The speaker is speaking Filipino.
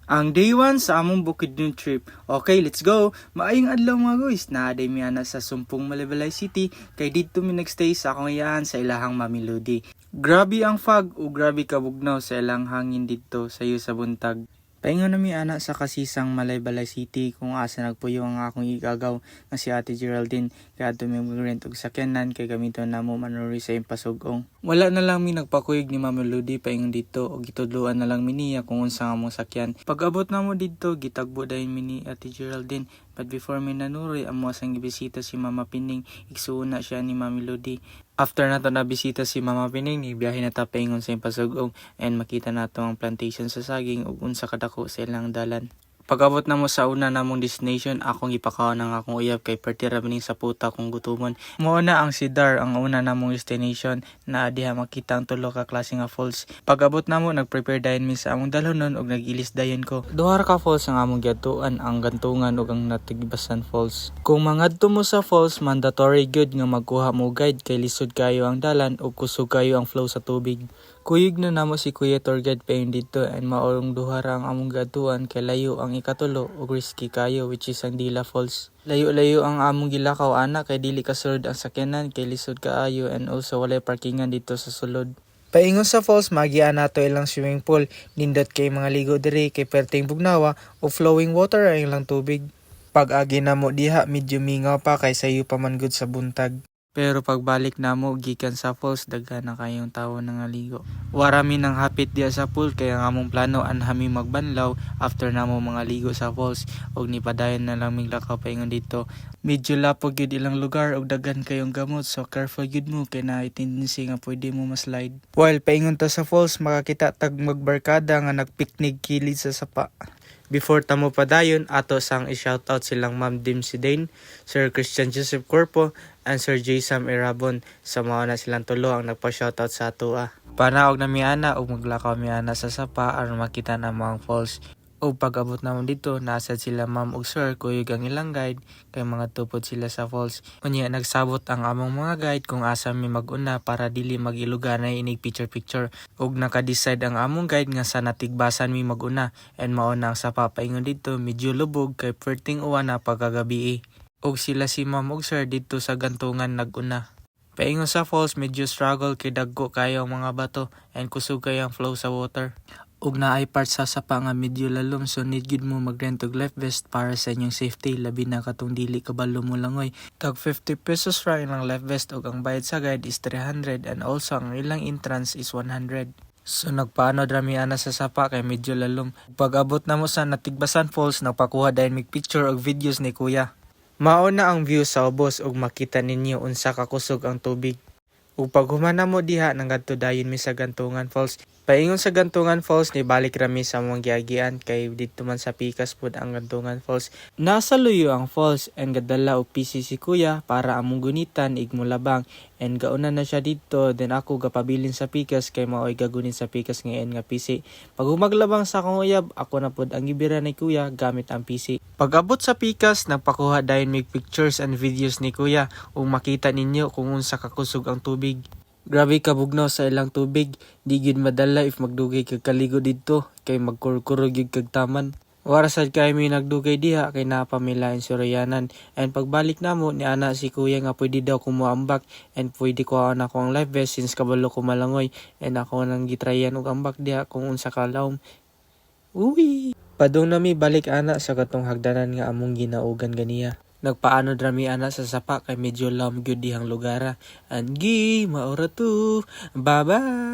Ang day 1 sa among Bukidnon trip. Okay, let's go! Maayong adlaw mga guys. Naaday mi ana sa Sumpong Malibelay City kay dito mi nagstay sa akong iyahan sa ilahang Mamelodi. Grabe ang fog o grabe kabugnaw sa ilang hangin dito sayo sa buntag. Paingon na mi ana sa kasisang Malaybalay City kung asa nagpuyo ang akong igagaw nga si Ate Geraldine kaya ato mi mag-rent og sakyanan kay gamiton namo manuri sa impasugong. Wala na lang mi nagpakuyog ni Mamelodi paingon dito og gitudloan na lang mi niya kung unsa nga mong sakyan. Pag-abot namo dito gitagbo dayon mi ni Ate Geraldine. But before mi nanuri amo sang gibisita si Mama Pining, igsuuna siya ni Mamelodi. After nato na bisita si Mama Pining, biyahe na ta paingon sa impasugong and makita nato ang plantation sa saging ug unsa kadako sa ilang dalan. Pag-abot na mo sa una namong destination, akong ipakaon ang akong uyab kay pertira maning sa puta kung gutumon. Mao na ang Sidar ang una namong destination na diha makita ang tulo ka klase nga falls. Pag-abot na mo, nag-prepare dayon mi sa among dalhonon ug nag-ilis dayon ko. Duha ka falls ang among giadtuan, ang Gantungan ug ang Natigbasan Falls. Kung mangadto mo sa falls, mandatory good nga magkuha mo guide kay lisod kayo ang dalan ug kusog kayo ang flow sa tubig. Kuyig na namo si Kuya Tour Guide payon dito and maorong duha ra ang among gatuan kay layo ang ikatulo ug risky kayo which is ang Dila Falls. Layo-layo ang among gilakaw ana kay dili kasulod ang sakyanan kay lisod kaayo and also walay parkingan dito sa sulod. Paingon sa falls magian nato ilang swimming pool, nindot kay mga ligo diri kay perting bugnawa o flowing water ang ilang tubig. Pag-agi namo diha medyo mingaw pa kay sayo pa man gud sa buntag. Pero pagbalik namo gikan sa falls daghan na kayong tawo nangaligo. Warami nang hapit diya sa pool kaya nga among plano anhami magbanlaw after namo mga ligo sa falls og nipadayon na lang miglakaw paingon dito. Medyo lapog gyud ilang lugar og daghan kayong gamot so careful gyud mo kay na tendency nga pwede mo ma-slide. While paingon ta sa falls makakita tag magbarkada nga nagpiknik kilid sa sapa. Before tamo padayon, ato sang i-shoutout silang Ma'am Dimsy Dane, Sir Christian Joseph Corpo, and Sir J. Sam Erabon. Sa mga na silang tulo ang nagpa-shoutout sa ato. Panaog na miana o maglakaw miana sa sapa aron makita na mga falls. O pag-abot naman dito, nasad sila Ma'am ug Sir kuyog ang ilang guide kay mga tupod sila sa falls. Unya nagsabot ang among mga guide kung asa mi mag-una para dili magiluganay inig picture-picture. Ug naka-decide ang among guide nga sa Natigbasan mi mag-una and mao na ang sapa paingon dito medyo lubog kay perting uwan na pagkagabi. Ug sila si Ma'am ug Sir dito sa Gantungan nag-una. Paingon sa falls medyo struggle kay dagko kayo ang mga bato and kusog kayo ang flow sa water. Ug naay part sa sapa nga medyo lalom so need gid mo mag-rent og life vest para sa inyong safety labi na katong dili kabalo mo langoy. Tag 50 pesos ra ilang life vest ug ang bayad sa guide is 300 and also ang ilang entrance is 100. So nagpaano drami ana sa sapa kay medyo lalom. Pag-abot na mo sa Natigbasan Falls nagpakuha dayon mig picture ug videos ni Kuya. Mao na ang view sa ubos ug makita ninyo unsa ka kusog ang tubig. Ug pag humana mo diha nanggadto dayon mi sa Gantungan Falls. Paingon sa Gantungan Falls ni balik rami sa among giagian kay dito man sa Pikas pud ang Gantungan Falls. Nasa luyo ang falls and gadala og PC si Kuya para among gunitan igmulabang and gauna na siya dito then ako gapabilin sa Pikas kay maoy gagunin sa Pikas ngayon nga PC. Pag humaglabang sa akong uyab ako na pud ang gibira ni Kuya gamit ang PC. Pag-abot sa Pikas nagpakuha dayon mig pictures and videos ni Kuya ug makita ninyo kung unsa kakusog ang tubig. Grabe kabugnaw sa ilang tubig, di gyud madala if magdugay kag kaligo didto kay magkurkurog gyud kag taman. Wara sad kay mi nagdugay diha kay napamilain suryanan and pagbalik namo ni ana si Kuya nga pwede daw kumuambak and pwede ko ana ko ang life vest since kabalo ko malangoy and ako nang gitryan og ambak diha kung unsa ka lawom. Uwi. Padung nami balik ana sa katong hagdanan nga among ginaugan ganiya. Nagpaano drami ana sa sapa kay medyo lam gyud dihang lugar. And maura to. Bye-bye.